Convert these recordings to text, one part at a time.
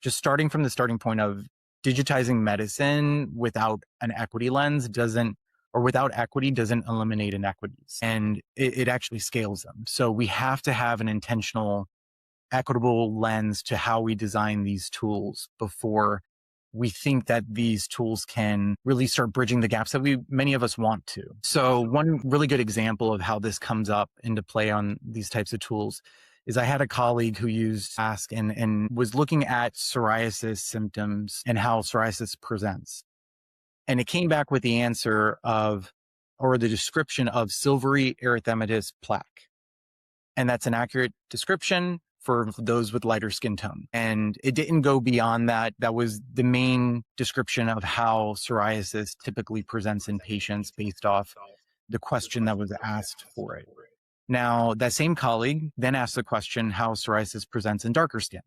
just starting from the starting point of digitizing medicine without an equity lens or without equity doesn't eliminate inequities, and it actually scales them. So we have to have an intentional, equitable lens to how we design these tools before we think that these tools can really start bridging the gaps that many of us want to. So one really good example of how this comes up into play on these types of tools is I had a colleague who used Ask and was looking at psoriasis symptoms and how psoriasis presents. And it came back with the answer or the description of silvery erythematous plaque. And that's an accurate description for those with lighter skin tone. And it didn't go beyond that. That was the main description of how psoriasis typically presents in patients based off the question that was asked for it. Now, that same colleague then asked the question how psoriasis presents in darker skin.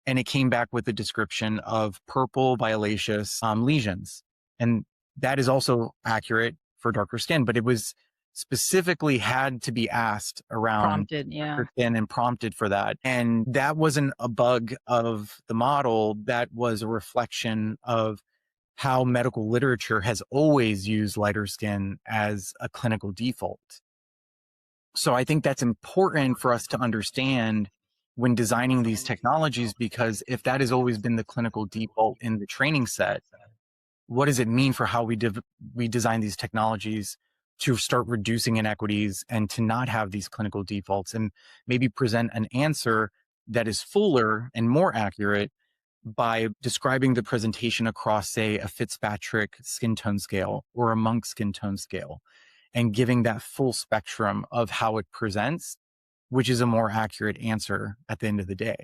And it came back with a description of purple violaceous lesions. And that is also accurate for darker skin, but it was specifically had to be asked around Prompted, yeah. darker skin and prompted for that. And that wasn't a bug of the model. That was a reflection of how medical literature has always used lighter skin as a clinical default. So I think that's important for us to understand when designing these technologies, because if that has always been the clinical default in the training set, what does it mean for how we design these technologies to start reducing inequities and to not have these clinical defaults and maybe present an answer that is fuller and more accurate by describing the presentation across, say, a Fitzpatrick skin tone scale or a Monk skin tone scale, and giving that full spectrum of how it presents, which is a more accurate answer at the end of the day.